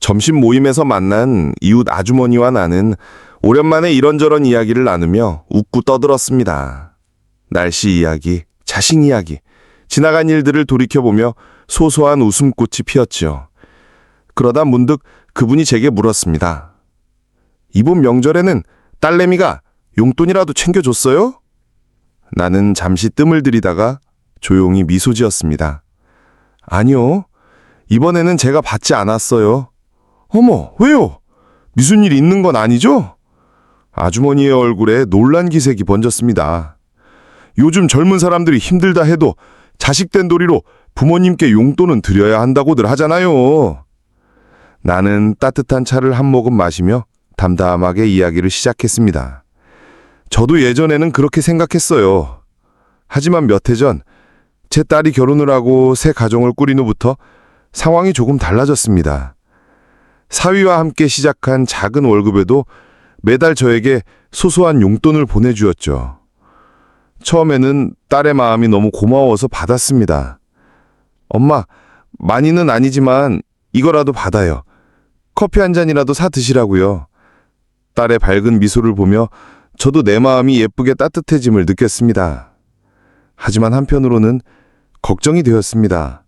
점심 모임에서 만난 이웃 아주머니와 나는 오랜만에 이런저런 이야기를 나누며 웃고 떠들었습니다. 날씨 이야기, 자식 이야기, 지나간 일들을 돌이켜보며 소소한 웃음꽃이 피었지요. 그러다 문득 그분이 제게 물었습니다. 이번 명절에는 딸내미가 용돈이라도 챙겨줬어요? 나는 잠시 뜸을 들이다가 조용히 미소 지었습니다. 아니요. 이번에는 제가 받지 않았어요. 어머, 왜요? 무슨 일 있는 건 아니죠? 아주머니의 얼굴에 놀란 기색이 번졌습니다. 요즘 젊은 사람들이 힘들다 해도 자식된 도리로 부모님께 용돈은 드려야 한다고들 하잖아요. 나는 따뜻한 차를 한 모금 마시며 담담하게 이야기를 시작했습니다. 저도 예전에는 그렇게 생각했어요. 하지만 몇 해 전 제 딸이 결혼을 하고 새 가정을 꾸린 후부터 상황이 조금 달라졌습니다. 사위와 함께 시작한 작은 월급에도 매달 저에게 소소한 용돈을 보내주었죠. 처음에는 딸의 마음이 너무 고마워서 받았습니다. 엄마, 많이는 아니지만 이거라도 받아요. 커피 한 잔이라도 사 드시라고요. 딸의 밝은 미소를 보며 저도 내 마음이 예쁘게 따뜻해짐을 느꼈습니다. 하지만 한편으로는 걱정이 되었습니다.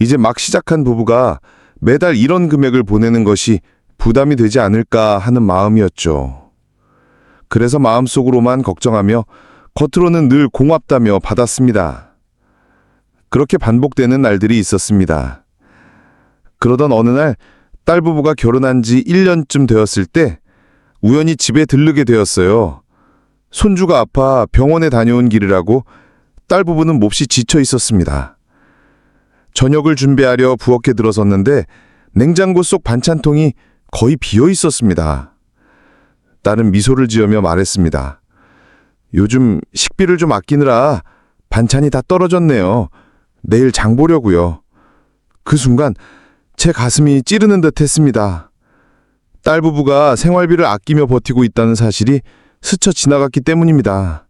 이제 막 시작한 부부가 매달 이런 금액을 보내는 것이 부담이 되지 않을까 하는 마음이었죠. 그래서 마음속으로만 걱정하며 겉으로는 늘 고맙다며 받았습니다. 그렇게 반복되는 날들이 있었습니다. 그러던 어느 날 딸 부부가 결혼한 지 1년쯤 되었을 때 우연히 집에 들르게 되었어요. 손주가 아파 병원에 다녀온 길이라고 딸 부부는 몹시 지쳐 있었습니다. 저녁을 준비하려 부엌에 들어섰는데 냉장고 속 반찬통이 거의 비어 있었습니다. 딸은 미소를 지으며 말했습니다. 요즘 식비를 좀 아끼느라 반찬이 다 떨어졌네요. 내일 장 보려고요. 그 순간 제 가슴이 찌르는 듯 했습니다. 딸 부부가 생활비를 아끼며 버티고 있다는 사실이 스쳐 지나갔기 때문입니다.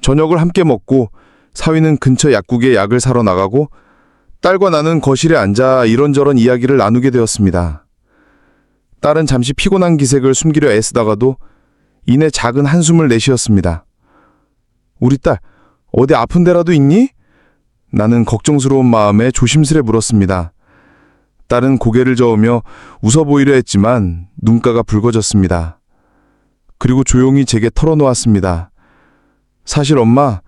저녁을 함께 먹고 사위는 근처 약국에 약을 사러 나가고 딸과 나는 거실에 앉아 이런저런 이야기를 나누게 되었습니다. 딸은 잠시 피곤한 기색을 숨기려 애쓰다가도 이내 작은 한숨을 내쉬었습니다. 우리 딸, 어디 아픈 데라도 있니? 나는 걱정스러운 마음에 조심스레 물었습니다. 딸은 고개를 저으며 웃어 보이려 했지만 눈가가 붉어졌습니다. 그리고 조용히 제게 털어놓았습니다. 사실 엄마,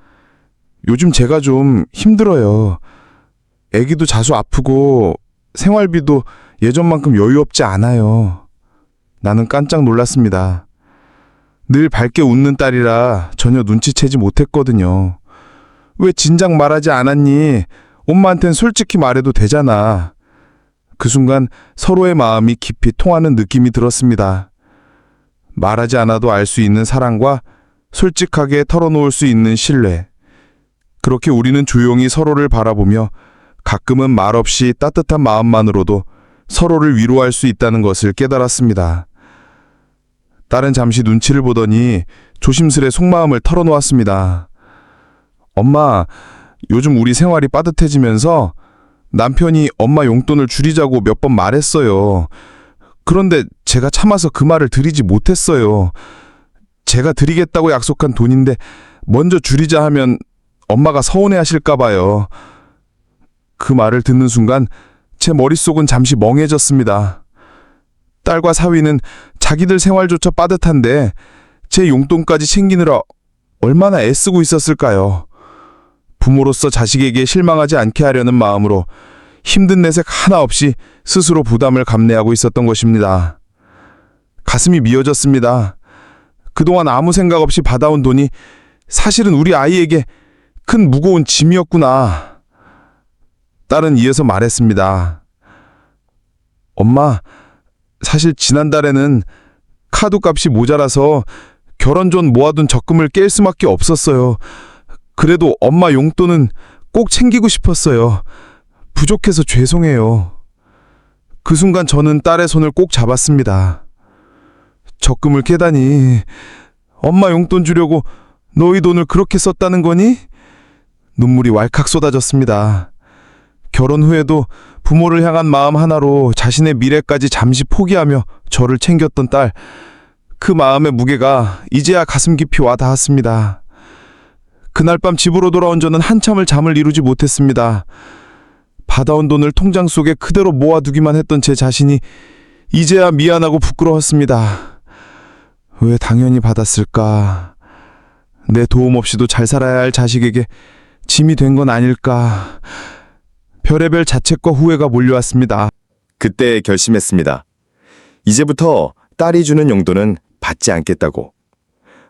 요즘 제가 좀 힘들어요. 애기도 자주 아프고 생활비도 예전만큼 여유 없지 않아요. 나는 깜짝 놀랐습니다. 늘 밝게 웃는 딸이라 전혀 눈치채지 못했거든요. 왜 진작 말하지 않았니? 엄마한텐 솔직히 말해도 되잖아. 그 순간 서로의 마음이 깊이 통하는 느낌이 들었습니다. 말하지 않아도 알 수 있는 사랑과 솔직하게 털어놓을 수 있는 신뢰. 그렇게 우리는 조용히 서로를 바라보며 가끔은 말없이 따뜻한 마음만으로도 서로를 위로할 수 있다는 것을 깨달았습니다. 딸은 잠시 눈치를 보더니 조심스레 속마음을 털어놓았습니다. 엄마, 요즘 우리 생활이 빠듯해지면서 남편이 엄마 용돈을 줄이자고 몇 번 말했어요. 그런데 제가 참아서 그 말을 드리지 못했어요. 제가 드리겠다고 약속한 돈인데 먼저 줄이자 하면 엄마가 서운해하실까 봐요. 그 말을 듣는 순간 제 머릿속은 잠시 멍해졌습니다. 딸과 사위는 자기들 생활조차 빠듯한데 제 용돈까지 챙기느라 얼마나 애쓰고 있었을까요? 부모로서 자식에게 실망하지 않게 하려는 마음으로 힘든 내색 하나 없이 스스로 부담을 감내하고 있었던 것입니다. 가슴이 미어졌습니다. 그동안 아무 생각 없이 받아온 돈이 사실은 우리 아이에게 큰 무거운 짐이었구나. 딸은 이어서 말했습니다. 엄마, 사실 지난달에는 카드값이 모자라서 결혼 전 모아둔 적금을 깰 수밖에 없었어요. 그래도 엄마 용돈은 꼭 챙기고 싶었어요. 부족해서 죄송해요. 그 순간 저는 딸의 손을 꼭 잡았습니다. 적금을 깨다니. 엄마 용돈 주려고 너희 돈을 그렇게 썼다는 거니? 눈물이 왈칵 쏟아졌습니다. 결혼 후에도 부모를 향한 마음 하나로 자신의 미래까지 잠시 포기하며 저를 챙겼던 딸, 그 마음의 무게가 이제야 가슴 깊이 와 닿았습니다. 그날 밤 집으로 돌아온 저는 한참을 잠을 이루지 못했습니다. 받아온 돈을 통장 속에 그대로 모아두기만 했던 제 자신이 이제야 미안하고 부끄러웠습니다. 왜 당연히 받았을까? 내 도움 없이도 잘 살아야 할 자식에게 짐이 된 건 아닐까? 별의별 자책과 후회가 몰려왔습니다. 그때 결심했습니다. 이제부터 딸이 주는 용돈은 받지 않겠다고.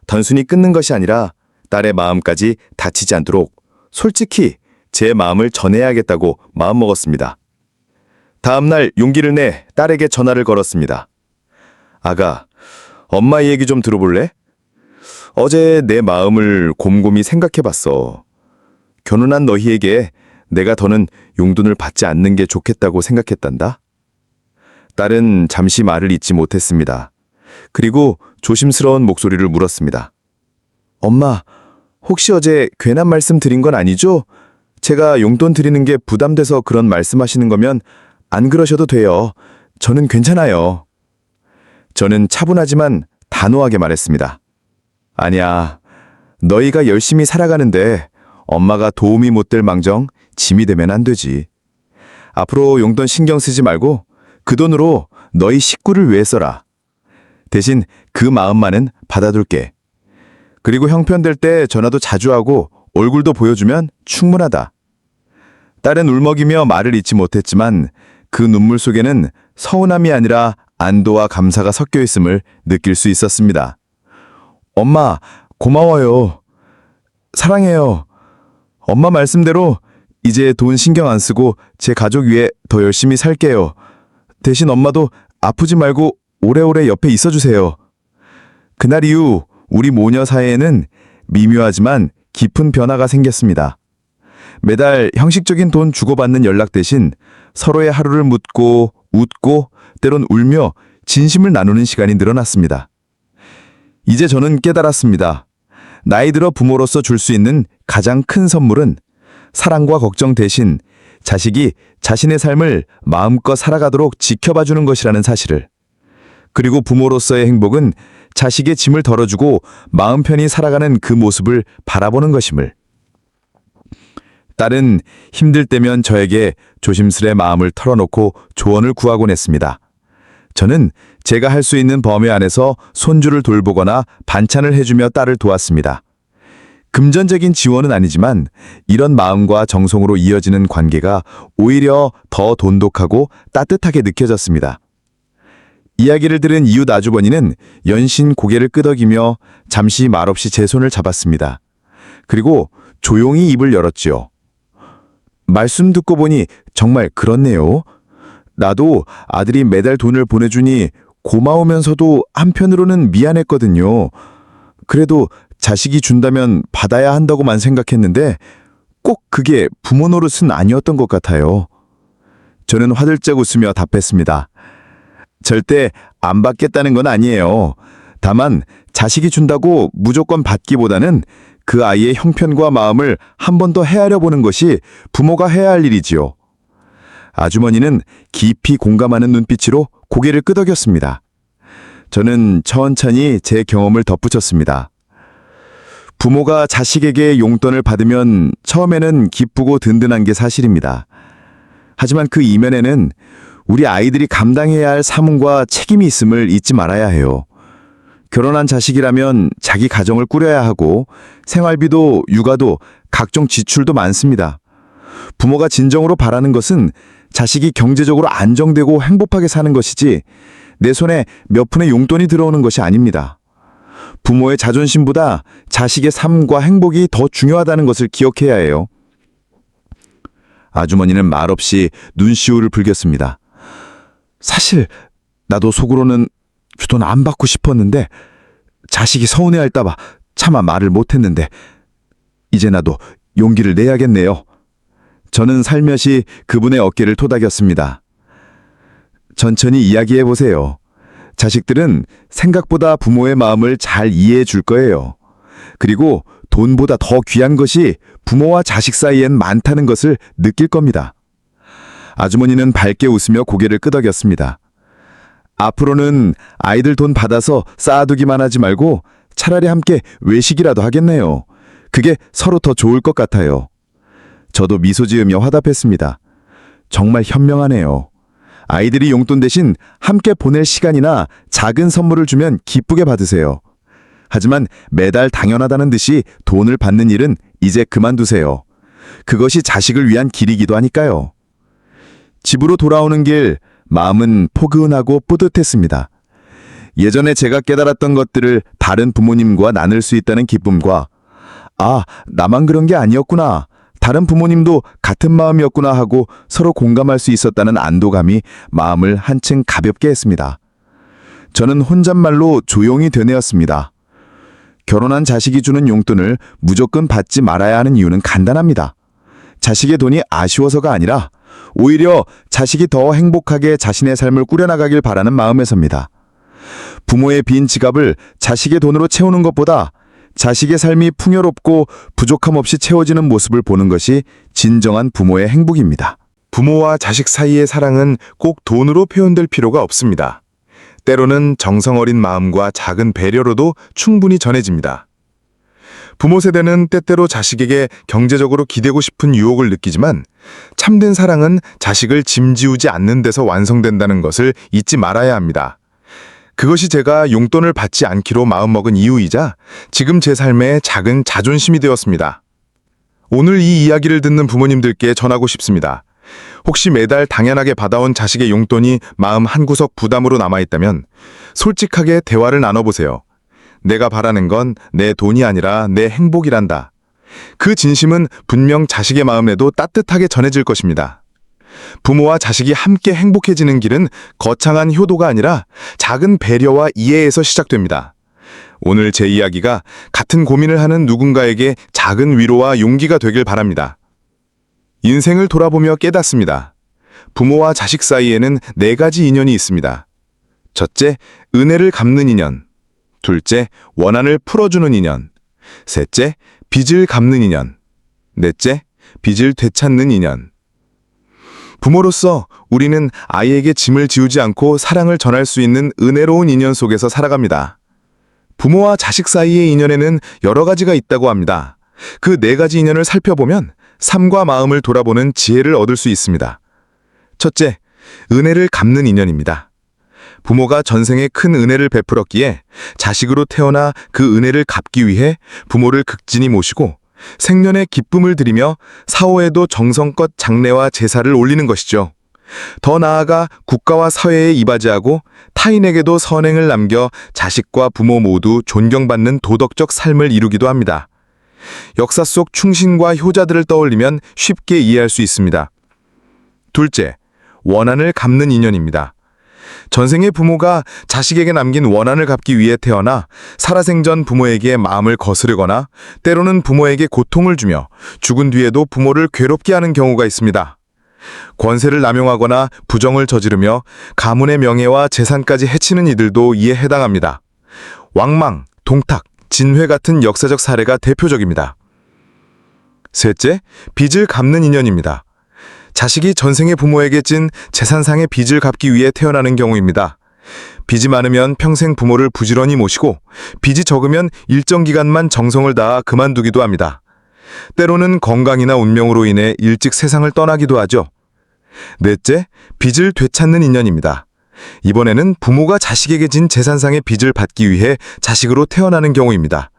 단순히 끊는 것이 아니라 딸의 마음까지 다치지 않도록 솔직히 제 마음을 전해야겠다고 마음먹었습니다. 다음날 용기를 내 딸에게 전화를 걸었습니다. 아가, 엄마 얘기 좀 들어볼래? 어제 내 마음을 곰곰이 생각해봤어. 결혼한 너희에게 내가 더는 용돈을 받지 않는 게 좋겠다고 생각했단다. 딸은 잠시 말을 잇지 못했습니다. 그리고 조심스러운 목소리를 물었습니다. 엄마, 혹시 어제 괜한 말씀 드린 건 아니죠? 제가 용돈 드리는 게 부담돼서 그런 말씀하시는 거면 안 그러셔도 돼요. 저는 괜찮아요. 저는 차분하지만 단호하게 말했습니다. 아니야, 너희가 열심히 살아가는데 엄마가 도움이 못 될 망정 짐이 되면 안 되지. 앞으로 용돈 신경 쓰지 말고 그 돈으로 너희 식구를 위해 써라. 대신 그 마음만은 받아둘게. 그리고 형편될 때 전화도 자주 하고 얼굴도 보여주면 충분하다. 딸은 울먹이며 말을 잇지 못했지만 그 눈물 속에는 서운함이 아니라 안도와 감사가 섞여 있음을 느낄 수 있었습니다. 엄마, 고마워요. 사랑해요. 엄마 말씀대로 이제 돈 신경 안 쓰고 제 가족 위해 더 열심히 살게요. 대신 엄마도 아프지 말고 오래오래 옆에 있어주세요. 그날 이후 우리 모녀 사이에는 미묘하지만 깊은 변화가 생겼습니다. 매달 형식적인 돈 주고받는 연락 대신 서로의 하루를 묻고 웃고 때론 울며 진심을 나누는 시간이 늘어났습니다. 이제 저는 깨달았습니다. 나이 들어 부모로서 줄 수 있는 가장 큰 선물은 사랑과 걱정 대신 자식이 자신의 삶을 마음껏 살아가도록 지켜봐주는 것이라는 사실을. 그리고 부모로서의 행복은 자식의 짐을 덜어주고 마음 편히 살아가는 그 모습을 바라보는 것임을. 딸은 힘들 때면 저에게 조심스레 마음을 털어놓고 조언을 구하곤 했습니다. 저는 제가 할 수 있는 범위 안에서 손주를 돌보거나 반찬을 해주며 딸을 도왔습니다. 금전적인 지원은 아니지만 이런 마음과 정성으로 이어지는 관계가 오히려 더 돈독하고 따뜻하게 느껴졌습니다. 이야기를 들은 이웃 아주버니는 연신 고개를 끄덕이며 잠시 말없이 제 손을 잡았습니다. 그리고 조용히 입을 열었지요. 말씀 듣고 보니 정말 그렇네요. 나도 아들이 매달 돈을 보내주니 고마우면서도 한편으로는 미안했거든요. 그래도 자식이 준다면 받아야 한다고만 생각했는데 꼭 그게 부모 노릇은 아니었던 것 같아요. 저는 화들짝 웃으며 답했습니다. 절대 안 받겠다는 건 아니에요. 다만 자식이 준다고 무조건 받기보다는 그 아이의 형편과 마음을 한 번 더 헤아려 보는 것이 부모가 해야 할 일이지요. 아주머니는 깊이 공감하는 눈빛으로 고개를 끄덕였습니다. 저는 천천히 제 경험을 덧붙였습니다. 부모가 자식에게 용돈을 받으면 처음에는 기쁘고 든든한 게 사실입니다. 하지만 그 이면에는 우리 아이들이 감당해야 할 사명과 책임이 있음을 잊지 말아야 해요. 결혼한 자식이라면 자기 가정을 꾸려야 하고 생활비도 육아도 각종 지출도 많습니다. 부모가 진정으로 바라는 것은 자식이 경제적으로 안정되고 행복하게 사는 것이지 내 손에 몇 푼의 용돈이 들어오는 것이 아닙니다. 부모의 자존심보다 자식의 삶과 행복이 더 중요하다는 것을 기억해야 해요. 아주머니는 말없이 눈시울을 붉혔습니다. 사실 나도 속으로는 돈 안 받고 싶었는데 자식이 서운해할까봐 차마 말을 못했는데 이제 나도 용기를 내야겠네요. 저는 살며시 그분의 어깨를 토닥였습니다. 천천히 이야기해보세요. 자식들은 생각보다 부모의 마음을 잘 이해해 줄 거예요. 그리고 돈보다 더 귀한 것이 부모와 자식 사이엔 많다는 것을 느낄 겁니다. 아주머니는 밝게 웃으며 고개를 끄덕였습니다. 앞으로는 아이들 돈 받아서 쌓아두기만 하지 말고 차라리 함께 외식이라도 하겠네요. 그게 서로 더 좋을 것 같아요. 저도 미소 지으며 화답했습니다. 정말 현명하네요. 아이들이 용돈 대신 함께 보낼 시간이나 작은 선물을 주면 기쁘게 받으세요. 하지만 매달 당연하다는 듯이 돈을 받는 일은 이제 그만두세요. 그것이 자식을 위한 길이기도 하니까요. 집으로 돌아오는 길, 마음은 포근하고 뿌듯했습니다. 예전에 제가 깨달았던 것들을 다른 부모님과 나눌 수 있다는 기쁨과 아, 나만 그런 게 아니었구나. 다른 부모님도 같은 마음이었구나 하고 서로 공감할 수 있었다는 안도감이 마음을 한층 가볍게 했습니다. 저는 혼잣말로 조용히 되뇌었습니다. 결혼한 자식이 주는 용돈을 무조건 받지 말아야 하는 이유는 간단합니다. 자식의 돈이 아쉬워서가 아니라 오히려 자식이 더 행복하게 자신의 삶을 꾸려나가길 바라는 마음에서입니다. 부모의 빈 지갑을 자식의 돈으로 채우는 것보다 자식의 삶이 풍요롭고 부족함 없이 채워지는 모습을 보는 것이 진정한 부모의 행복입니다. 부모와 자식 사이의 사랑은 꼭 돈으로 표현될 필요가 없습니다. 때로는 정성 어린 마음과 작은 배려로도 충분히 전해집니다. 부모 세대는 때때로 자식에게 경제적으로 기대고 싶은 유혹을 느끼지만 참된 사랑은 자식을 짐지우지 않는 데서 완성된다는 것을 잊지 말아야 합니다. 그것이 제가 용돈을 받지 않기로 마음먹은 이유이자 지금 제 삶의 작은 자존심이 되었습니다. 오늘 이 이야기를 듣는 부모님들께 전하고 싶습니다. 혹시 매달 당연하게 받아온 자식의 용돈이 마음 한구석 부담으로 남아있다면 솔직하게 대화를 나눠보세요. 내가 바라는 건 내 돈이 아니라 내 행복이란다. 그 진심은 분명 자식의 마음에도 따뜻하게 전해질 것입니다. 부모와 자식이 함께 행복해지는 길은 거창한 효도가 아니라 작은 배려와 이해에서 시작됩니다. 오늘 제 이야기가 같은 고민을 하는 누군가에게 작은 위로와 용기가 되길 바랍니다. 인생을 돌아보며 깨닫습니다. 부모와 자식 사이에는 4가지 인연이 있습니다. 첫째, 은혜를 갚는 인연. 둘째, 원한을 풀어주는 인연. 셋째, 빚을 갚는 인연. 넷째, 빚을 되찾는 인연. 부모로서 우리는 아이에게 짐을 지우지 않고 사랑을 전할 수 있는 은혜로운 인연 속에서 살아갑니다. 부모와 자식 사이의 인연에는 여러 가지가 있다고 합니다. 그 4가지 인연을 살펴보면 삶과 마음을 돌아보는 지혜를 얻을 수 있습니다. 첫째, 은혜를 갚는 인연입니다. 부모가 전생에 큰 은혜를 베풀었기에 자식으로 태어나 그 은혜를 갚기 위해 부모를 극진히 모시고 생년의 기쁨을 드리며 사후에도 정성껏 장례와 제사를 올리는 것이죠. 더 나아가 국가와 사회에 이바지하고 타인에게도 선행을 남겨 자식과 부모 모두 존경받는 도덕적 삶을 이루기도 합니다. 역사 속 충신과 효자들을 떠올리면 쉽게 이해할 수 있습니다. 둘째, 원한을 갚는 인연입니다. 전생의 부모가 자식에게 남긴 원한을 갚기 위해 태어나 살아생전 부모에게 마음을 거스르거나 때로는 부모에게 고통을 주며 죽은 뒤에도 부모를 괴롭게 하는 경우가 있습니다. 권세를 남용하거나 부정을 저지르며 가문의 명예와 재산까지 해치는 이들도 이에 해당합니다. 왕망, 동탁, 진회 같은 역사적 사례가 대표적입니다. 셋째, 빚을 갚는 인연입니다. 자식이 전생의 부모에게 진 재산상의 빚을 갚기 위해 태어나는 경우입니다. 빚이 많으면 평생 부모를 부지런히 모시고 빚이 적으면 일정 기간만 정성을 다하 그만두기도 합니다. 때로는 건강이나 운명으로 인해 일찍 세상을 떠나기도 하죠. 넷째, 빚을 되찾는 인연입니다. 이번에는 부모가 자식에게 진 재산상의 빚을 받기 위해 자식으로 태어나는 경우입니다.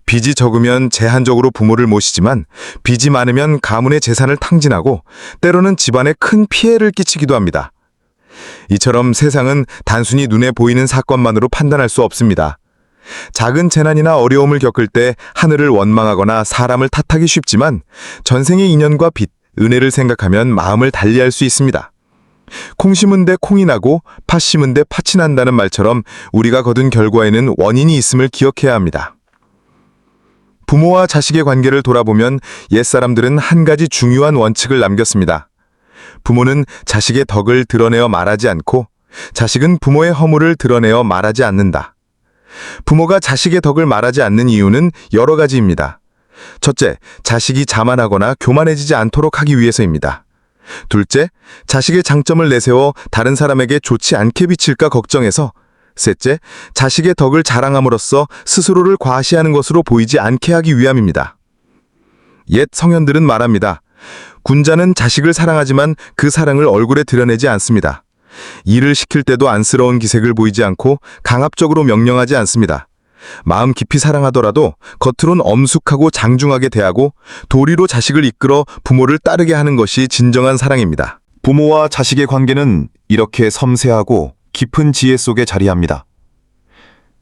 빚이 적으면 제한적으로 부모를 모시지만 빚이 많으면 가문의 재산을 탕진하고 때로는 집안에 큰 피해를 끼치기도 합니다. 이처럼 세상은 단순히 눈에 보이는 사건만으로 판단할 수 없습니다. 작은 재난이나 어려움을 겪을 때 하늘을 원망하거나 사람을 탓하기 쉽지만 전생의 인연과 빚, 은혜를 생각하면 마음을 달리할 수 있습니다. 콩 심은 데 콩이 나고 팥 심은 데 팥이 난다는 말처럼 우리가 거둔 결과에는 원인이 있음을 기억해야 합니다. 부모와 자식의 관계를 돌아보면 옛사람들은 한 가지 중요한 원칙을 남겼습니다. 부모는 자식의 덕을 드러내어 말하지 않고 자식은 부모의 허물을 드러내어 말하지 않는다. 부모가 자식의 덕을 말하지 않는 이유는 여러 가지입니다. 첫째, 자식이 자만하거나 교만해지지 않도록 하기 위해서입니다. 둘째, 자식의 장점을 내세워 다른 사람에게 좋지 않게 비칠까 걱정해서. 셋째, 자식의 덕을 자랑함으로써 스스로를 과시하는 것으로 보이지 않게 하기 위함입니다. 옛 성현들은 말합니다. 군자는 자식을 사랑하지만 그 사랑을 얼굴에 드러내지 않습니다. 일을 시킬 때도 안쓰러운 기색을 보이지 않고 강압적으로 명령하지 않습니다. 마음 깊이 사랑하더라도 겉으론 엄숙하고 장중하게 대하고 도리로 자식을 이끌어 부모를 따르게 하는 것이 진정한 사랑입니다. 부모와 자식의 관계는 이렇게 섬세하고 깊은 지혜 속에 자리합니다.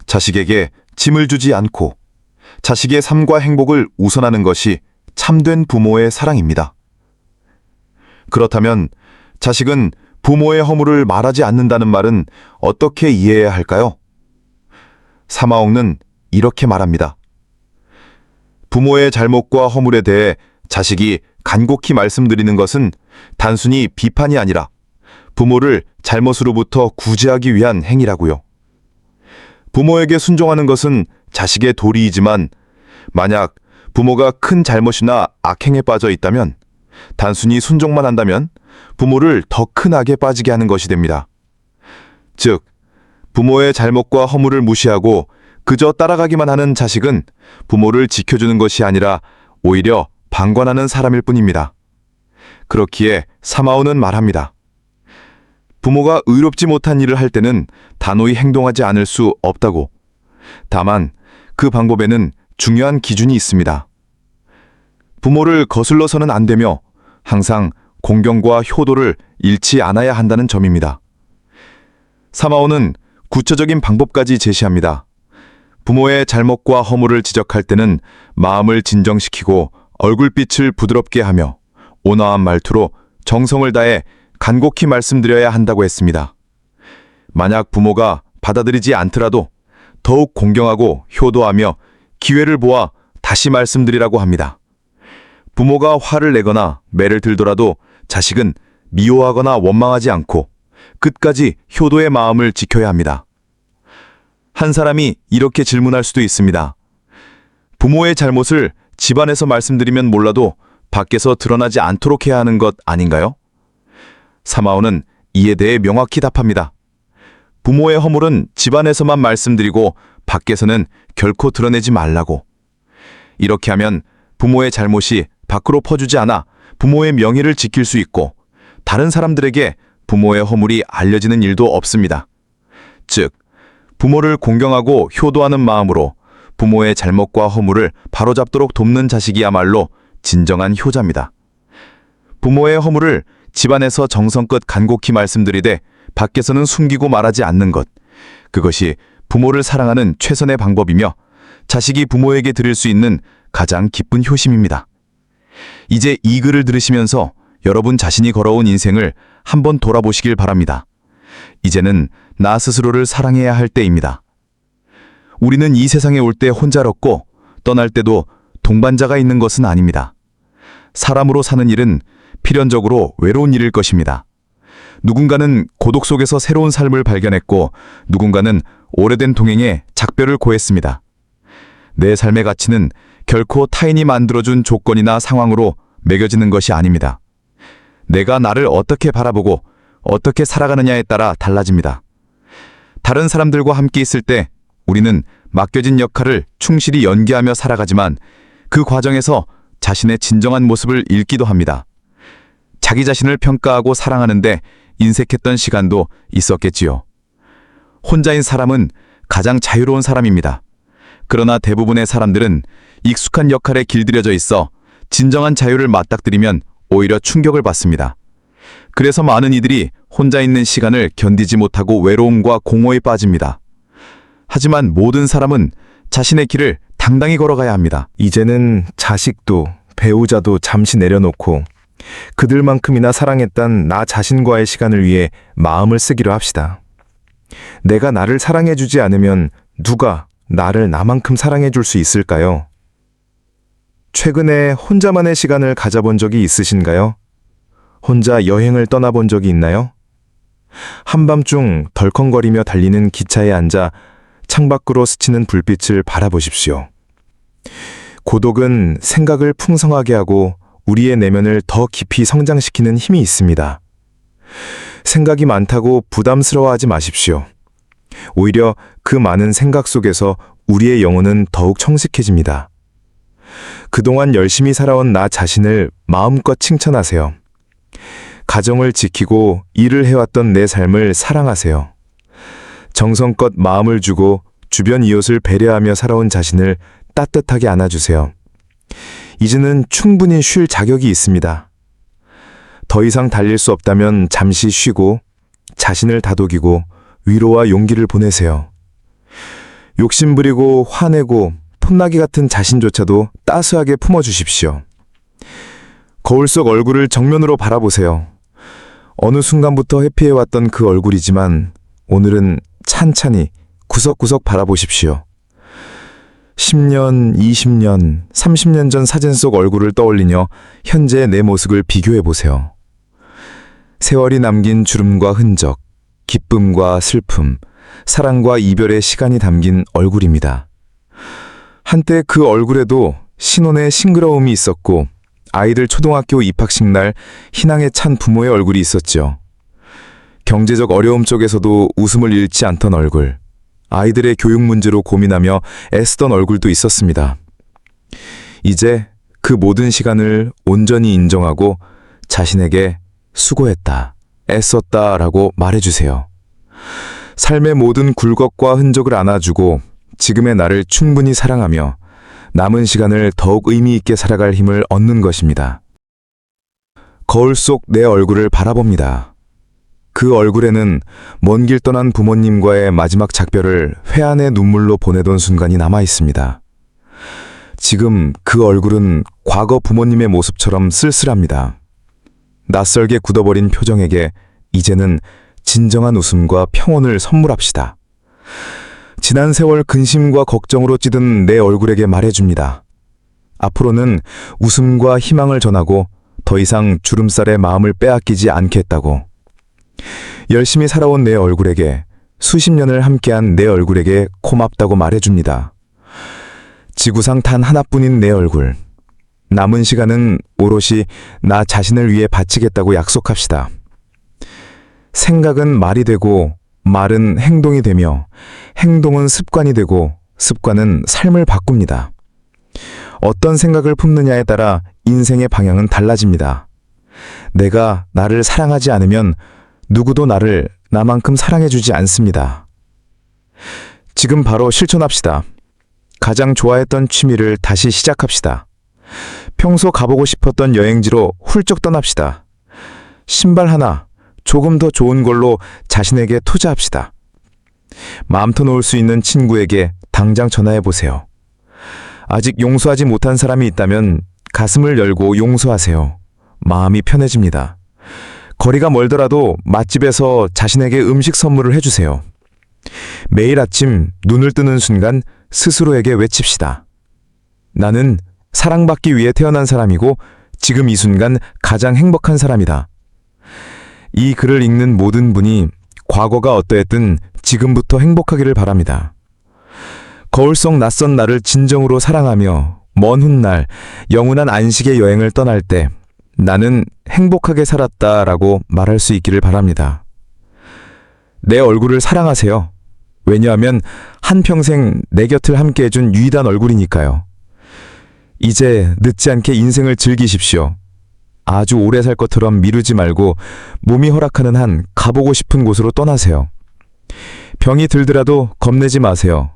자식에게 짐을 주지 않고 자식의 삶과 행복을 우선하는 것이 참된 부모의 사랑입니다. 그렇다면 자식은 부모의 허물을 말하지 않는다는 말은 어떻게 이해해야 할까요? 사마옥는 이렇게 말합니다. 부모의 잘못과 허물에 대해 자식이 간곡히 말씀드리는 것은 단순히 비판이 아니라 부모를 잘못으로부터 구제하기 위한 행위라고요. 부모에게 순종하는 것은 자식의 도리이지만 만약 부모가 큰 잘못이나 악행에 빠져 있다면 단순히 순종만 한다면 부모를 더 큰 악에 빠지게 하는 것이 됩니다. 즉, 부모의 잘못과 허물을 무시하고 그저 따라가기만 하는 자식은 부모를 지켜주는 것이 아니라 오히려 방관하는 사람일 뿐입니다. 그렇기에 사마오는 말합니다. 부모가 의롭지 못한 일을 할 때는 단호히 행동하지 않을 수 없다고. 다만 그 방법에는 중요한 기준이 있습니다. 부모를 거슬러서는 안 되며 항상 공경과 효도를 잃지 않아야 한다는 점입니다. 사마오는 구체적인 방법까지 제시합니다. 부모의 잘못과 허물을 지적할 때는 마음을 진정시키고 얼굴빛을 부드럽게 하며 온화한 말투로 정성을 다해 간곡히 말씀드려야 한다고 했습니다. 만약 부모가 받아들이지 않더라도 더욱 공경하고 효도하며 기회를 보아 다시 말씀드리라고 합니다. 부모가 화를 내거나 매를 들더라도 자식은 미워하거나 원망하지 않고 끝까지 효도의 마음을 지켜야 합니다. 한 사람이 이렇게 질문할 수도 있습니다. 부모의 잘못을 집안에서 말씀드리면 몰라도 밖에서 드러나지 않도록 해야 하는 것 아닌가요? 사마오는 이에 대해 명확히 답합니다. 부모의 허물은 집안에서만 말씀드리고 밖에서는 결코 드러내지 말라고. 이렇게 하면 부모의 잘못이 밖으로 퍼지지 않아 부모의 명예를 지킬 수 있고 다른 사람들에게 부모의 허물이 알려지는 일도 없습니다. 즉, 부모를 공경하고 효도하는 마음으로 부모의 잘못과 허물을 바로잡도록 돕는 자식이야말로 진정한 효자입니다. 부모의 허물을 집안에서 정성껏 간곡히 말씀드리되 밖에서는 숨기고 말하지 않는 것, 그것이 부모를 사랑하는 최선의 방법이며 자식이 부모에게 드릴 수 있는 가장 기쁜 효심입니다. 이제 이 글을 들으시면서 여러분 자신이 걸어온 인생을 한번 돌아보시길 바랍니다. 이제는 나 스스로를 사랑해야 할 때입니다. 우리는 이 세상에 올 때 혼자롭고 떠날 때도 동반자가 있는 것은 아닙니다. 사람으로 사는 일은 필연적으로 외로운 일일 것입니다. 누군가는 고독 속에서 새로운 삶을 발견했고 누군가는 오래된 동행에 작별을 고했습니다. 내 삶의 가치는 결코 타인이 만들어준 조건이나 상황으로 매겨지는 것이 아닙니다. 내가 나를 어떻게 바라보고 어떻게 살아가느냐에 따라 달라집니다. 다른 사람들과 함께 있을 때 우리는 맡겨진 역할을 충실히 연기하며 살아가지만 그 과정에서 자신의 진정한 모습을 잃기도 합니다. 자기 자신을 평가하고 사랑하는데 인색했던 시간도 있었겠지요. 혼자인 사람은 가장 자유로운 사람입니다. 그러나 대부분의 사람들은 익숙한 역할에 길들여져 있어 진정한 자유를 맞닥뜨리면 오히려 충격을 받습니다. 그래서 많은 이들이 혼자 있는 시간을 견디지 못하고 외로움과 공허에 빠집니다. 하지만 모든 사람은 자신의 길을 당당히 걸어가야 합니다. 이제는 자식도 배우자도 잠시 내려놓고 그들만큼이나 사랑했던 나 자신과의 시간을 위해 마음을 쓰기로 합시다. 내가 나를 사랑해주지 않으면 누가 나를 나만큼 사랑해줄 수 있을까요? 최근에 혼자만의 시간을 가져본 적이 있으신가요? 혼자 여행을 떠나본 적이 있나요? 한밤중 덜컹거리며 달리는 기차에 앉아 창밖으로 스치는 불빛을 바라보십시오. 고독은 생각을 풍성하게 하고 우리의 내면을 더 깊이 성장시키는 힘이 있습니다. 생각이 많다고 부담스러워하지 마십시오. 오히려 그 많은 생각 속에서 우리의 영혼은 더욱 청식해집니다. 그동안 열심히 살아온 나 자신을 마음껏 칭찬하세요. 가정을 지키고 일을 해왔던 내 삶을 사랑하세요. 정성껏 마음을 주고 주변 이웃을 배려하며 살아온 자신을 따뜻하게 안아주세요. 이제는 충분히 쉴 자격이 있습니다. 더 이상 달릴 수 없다면 잠시 쉬고 자신을 다독이고 위로와 용기를 보내세요. 욕심부리고 화내고 풋나기 같은 자신조차도 따스하게 품어주십시오. 거울 속 얼굴을 정면으로 바라보세요. 어느 순간부터 회피해왔던 그 얼굴이지만 오늘은 찬찬히 구석구석 바라보십시오. 10년, 20년, 30년 전 사진 속 얼굴을 떠올리며 현재의 내 모습을 비교해보세요. 세월이 남긴 주름과 흔적, 기쁨과 슬픔, 사랑과 이별의 시간이 담긴 얼굴입니다. 한때 그 얼굴에도 신혼의 싱그러움이 있었고 아이들 초등학교 입학식 날 희망에 찬 부모의 얼굴이 있었죠. 경제적 어려움 속에서도 웃음을 잃지 않던 얼굴, 아이들의 교육 문제로 고민하며 애쓰던 얼굴도 있었습니다. 이제 그 모든 시간을 온전히 인정하고 자신에게 수고했다, 애썼다 라고 말해주세요. 삶의 모든 굴곡과 흔적을 안아주고 지금의 나를 충분히 사랑하며 남은 시간을 더욱 의미 있게 살아갈 힘을 얻는 것입니다. 거울 속 내 얼굴을 바라봅니다. 그 얼굴에는 먼 길 떠난 부모님과의 마지막 작별을 회한의 눈물로 보내던 순간이 남아 있습니다. 지금 그 얼굴은 과거 부모님의 모습처럼 쓸쓸합니다. 낯설게 굳어버린 표정에게 이제는 진정한 웃음과 평온을 선물합시다. 지난 세월 근심과 걱정으로 찌든 내 얼굴에게 말해줍니다. 앞으로는 웃음과 희망을 전하고 더 이상 주름살에 마음을 빼앗기지 않겠다고. 열심히 살아온 내 얼굴에게, 수십 년을 함께한 내 얼굴에게 고맙다고 말해줍니다. 지구상 단 하나뿐인 내 얼굴. 남은 시간은 오롯이 나 자신을 위해 바치겠다고 약속합시다. 생각은 말이 되고 말은 행동이 되며 행동은 습관이 되고 습관은 삶을 바꿉니다. 어떤 생각을 품느냐에 따라 인생의 방향은 달라집니다. 내가 나를 사랑하지 않으면 누구도 나를 나만큼 사랑해주지 않습니다. 지금 바로 실천합시다. 가장 좋아했던 취미를 다시 시작합시다. 평소 가보고 싶었던 여행지로 훌쩍 떠납시다. 신발 하나, 조금 더 좋은 걸로 자신에게 투자합시다. 마음 터놓을 수 있는 친구에게 당장 전화해보세요. 아직 용서하지 못한 사람이 있다면 가슴을 열고 용서하세요. 마음이 편해집니다. 거리가 멀더라도 맛집에서 자신에게 음식 선물을 해주세요. 매일 아침 눈을 뜨는 순간 스스로에게 외칩시다. 나는 사랑받기 위해 태어난 사람이고 지금 이 순간 가장 행복한 사람이다. 이 글을 읽는 모든 분이 과거가 어떠했든 지금부터 행복하기를 바랍니다. 거울 속 낯선 나를 진정으로 사랑하며 먼 훗날 영원한 안식의 여행을 떠날 때 나는 행복하게 살았다라고 말할 수 있기를 바랍니다. 내 얼굴을 사랑하세요. 왜냐하면 한평생 내 곁을 함께해준 유일한 얼굴이니까요. 이제 늦지 않게 인생을 즐기십시오. 아주 오래 살 것처럼 미루지 말고 몸이 허락하는 한 가보고 싶은 곳으로 떠나세요. 병이 들더라도 겁내지 마세요.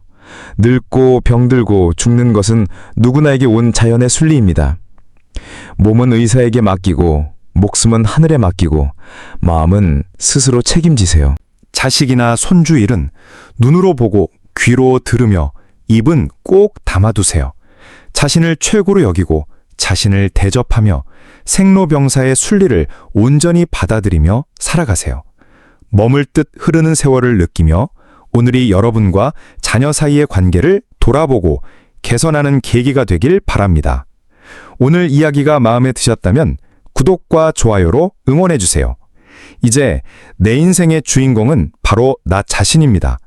늙고 병들고 죽는 것은 누구나에게 온 자연의 순리입니다. 몸은 의사에게 맡기고 목숨은 하늘에 맡기고 마음은 스스로 책임지세요. 자식이나 손주 일은 눈으로 보고 귀로 들으며 입은 꼭 담아두세요. 자신을 최고로 여기고 자신을 대접하며 생로병사의 순리를 온전히 받아들이며 살아가세요. 머물 듯 흐르는 세월을 느끼며 오늘이 여러분과 자녀 사이의 관계를 돌아보고 개선하는 계기가 되길 바랍니다. 오늘 이야기가 마음에 드셨다면 구독과 좋아요로 응원해주세요. 이제 내 인생의 주인공은 바로 나 자신입니다.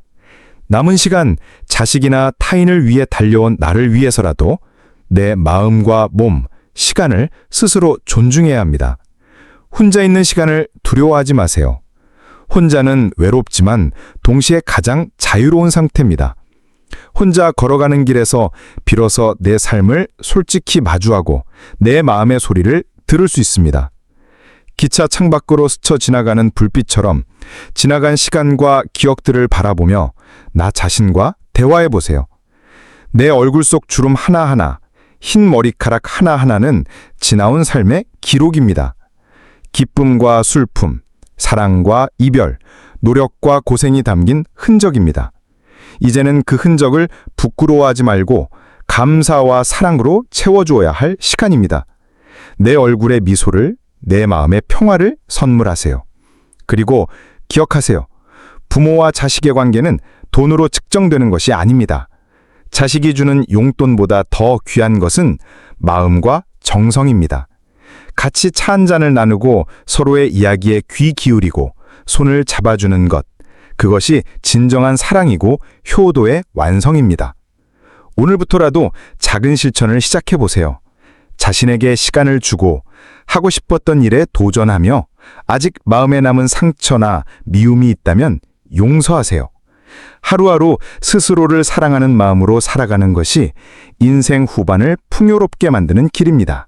남은 시간 자식이나 타인을 위해 달려온 나를 위해서라도 내 마음과 몸, 시간을 스스로 존중해야 합니다. 혼자 있는 시간을 두려워하지 마세요. 혼자는 외롭지만 동시에 가장 자유로운 상태입니다. 혼자 걸어가는 길에서 비로소 내 삶을 솔직히 마주하고 내 마음의 소리를 들을 수 있습니다. 기차 창밖으로 스쳐 지나가는 불빛처럼 지나간 시간과 기억들을 바라보며 나 자신과 대화해 보세요. 내 얼굴 속 주름 하나하나, 흰 머리카락 하나하나는 지나온 삶의 기록입니다. 기쁨과 슬픔, 사랑과 이별, 노력과 고생이 담긴 흔적입니다. 이제는 그 흔적을 부끄러워하지 말고 감사와 사랑으로 채워주어야 할 시간입니다. 내 얼굴의 미소를, 내 마음의 평화를 선물하세요. 그리고 기억하세요. 부모와 자식의 관계는 돈으로 측정되는 것이 아닙니다. 자식이 주는 용돈보다 더 귀한 것은 마음과 정성입니다. 같이 차 한 잔을 나누고 서로의 이야기에 귀 기울이고 손을 잡아주는 것, 그것이 진정한 사랑이고 효도의 완성입니다. 오늘부터라도 작은 실천을 시작해 보세요. 자신에게 시간을 주고 하고 싶었던 일에 도전하며 아직 마음에 남은 상처나 미움이 있다면 용서하세요. 하루하루 스스로를 사랑하는 마음으로 살아가는 것이 인생 후반을 풍요롭게 만드는 길입니다.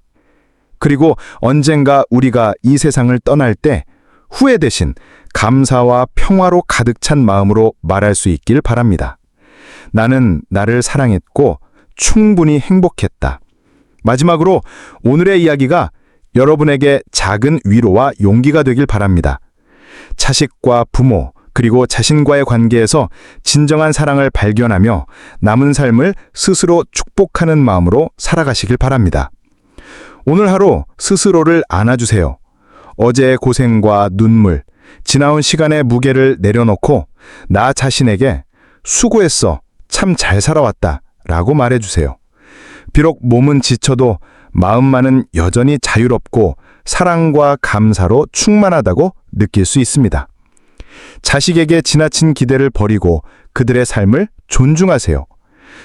그리고 언젠가 우리가 이 세상을 떠날 때 후회 대신 감사와 평화로 가득 찬 마음으로 말할 수 있길 바랍니다. 나는 나를 사랑했고 충분히 행복했다. 마지막으로 오늘의 이야기가 여러분에게 작은 위로와 용기가 되길 바랍니다. 자식과 부모, 그리고 자신과의 관계에서 진정한 사랑을 발견하며 남은 삶을 스스로 축복하는 마음으로 살아가시길 바랍니다. 오늘 하루 스스로를 안아주세요. 어제의 고생과 눈물, 지나온 시간의 무게를 내려놓고 나 자신에게 수고했어, 참 잘 살아왔다 라고 말해주세요. 비록 몸은 지쳐도 마음만은 여전히 자유롭고 사랑과 감사로 충만하다고 느낄 수 있습니다. 자식에게 지나친 기대를 버리고 그들의 삶을 존중하세요.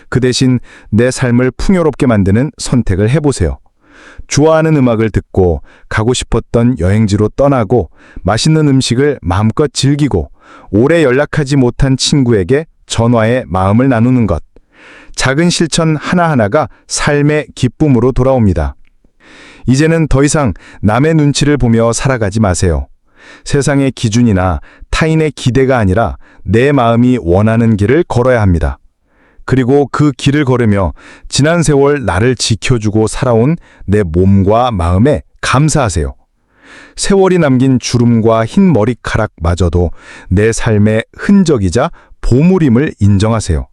그 대신 내 삶을 풍요롭게 만드는 선택을 해보세요. 좋아하는 음악을 듣고 가고 싶었던 여행지로 떠나고 맛있는 음식을 마음껏 즐기고 오래 연락하지 못한 친구에게 전화해 마음을 나누는 것. 작은 실천 하나하나가 삶의 기쁨으로 돌아옵니다. 이제는 더 이상 남의 눈치를 보며 살아가지 마세요. 세상의 기준이나 타인의 기대가 아니라 내 마음이 원하는 길을 걸어야 합니다. 그리고 그 길을 걸으며 지난 세월 나를 지켜주고 살아온 내 몸과 마음에 감사하세요. 세월이 남긴 주름과 흰 머리카락마저도 내 삶의 흔적이자 보물임을 인정하세요.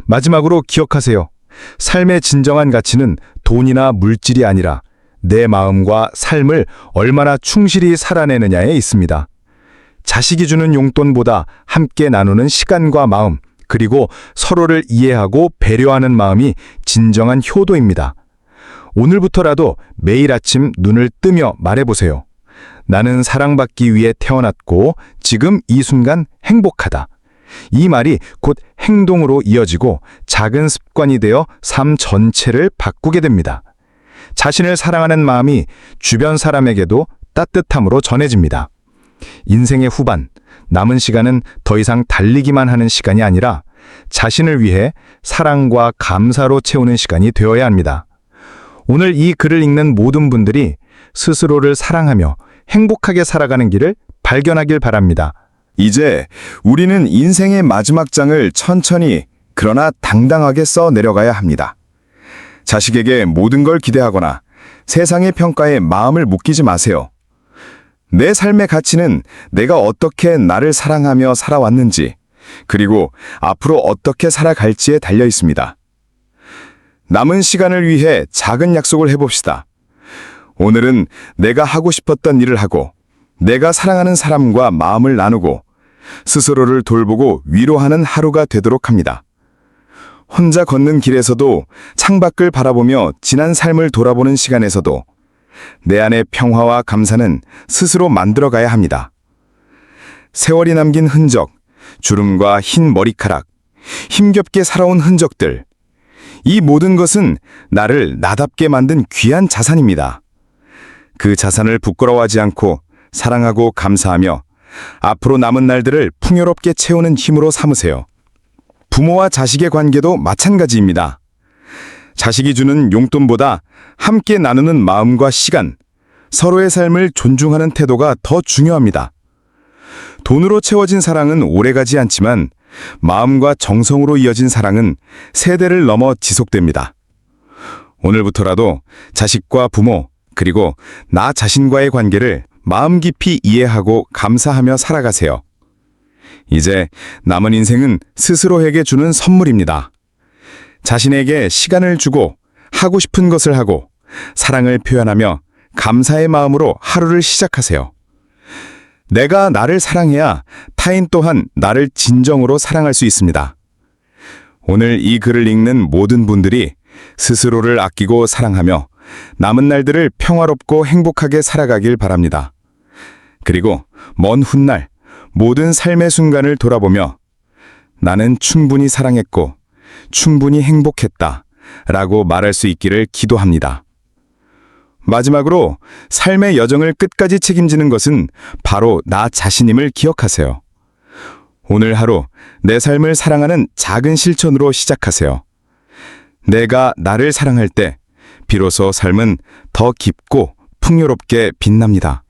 마지막으로 기억하세요. 삶의 진정한 가치는 돈이나 물질이 아니라 내 마음과 삶을 얼마나 충실히 살아내느냐에 있습니다. 자식이 주는 용돈보다 함께 나누는 시간과 마음, 그리고 서로를 이해하고 배려하는 마음이 진정한 효도입니다. 오늘부터라도 매일 아침 눈을 뜨며 말해보세요. 나는 사랑받기 위해 태어났고 지금 이 순간 행복하다. 이 말이 곧 행동으로 이어지고 작은 습관이 되어 삶 전체를 바꾸게 됩니다. 자신을 사랑하는 마음이 주변 사람에게도 따뜻함으로 전해집니다. 인생의 후반, 남은 시간은 더 이상 달리기만 하는 시간이 아니라 자신을 위해 사랑과 감사로 채우는 시간이 되어야 합니다. 오늘 이 글을 읽는 모든 분들이 스스로를 사랑하며 행복하게 살아가는 길을 발견하길 바랍니다. 이제 우리는 인생의 마지막 장을 천천히 그러나 당당하게 써 내려가야 합니다. 자식에게 모든 걸 기대하거나 세상의 평가에 마음을 묶이지 마세요. 내 삶의 가치는 내가 어떻게 나를 사랑하며 살아왔는지, 그리고 앞으로 어떻게 살아갈지에 달려 있습니다. 남은 시간을 위해 작은 약속을 해봅시다. 오늘은 내가 하고 싶었던 일을 하고, 내가 사랑하는 사람과 마음을 나누고, 스스로를 돌보고 위로하는 하루가 되도록 합니다. 혼자 걷는 길에서도, 창밖을 바라보며 지난 삶을 돌아보는 시간에서도 내 안의 평화와 감사는 스스로 만들어가야 합니다. 세월이 남긴 흔적, 주름과 흰 머리카락, 힘겹게 살아온 흔적들, 이 모든 것은 나를 나답게 만든 귀한 자산입니다. 그 자산을 부끄러워하지 않고 사랑하고 감사하며 앞으로 남은 날들을 풍요롭게 채우는 힘으로 삼으세요. 부모와 자식의 관계도 마찬가지입니다. 자식이 주는 용돈보다 함께 나누는 마음과 시간, 서로의 삶을 존중하는 태도가 더 중요합니다. 돈으로 채워진 사랑은 오래가지 않지만 마음과 정성으로 이어진 사랑은 세대를 넘어 지속됩니다. 오늘부터라도 자식과 부모, 그리고 나 자신과의 관계를 마음 깊이 이해하고 감사하며 살아가세요. 이제 남은 인생은 스스로에게 주는 선물입니다. 자신에게 시간을 주고 하고 싶은 것을 하고 사랑을 표현하며 감사의 마음으로 하루를 시작하세요. 내가 나를 사랑해야 타인 또한 나를 진정으로 사랑할 수 있습니다. 오늘 이 글을 읽는 모든 분들이 스스로를 아끼고 사랑하며 남은 날들을 평화롭고 행복하게 살아가길 바랍니다. 그리고 먼 훗날 모든 삶의 순간을 돌아보며 나는 충분히 사랑했고 충분히 행복했다 라고 말할 수 있기를 기도합니다. 마지막으로 삶의 여정을 끝까지 책임지는 것은 바로 나 자신임을 기억하세요. 오늘 하루 내 삶을 사랑하는 작은 실천으로 시작하세요. 내가 나를 사랑할 때 비로소 삶은 더 깊고 풍요롭게 빛납니다.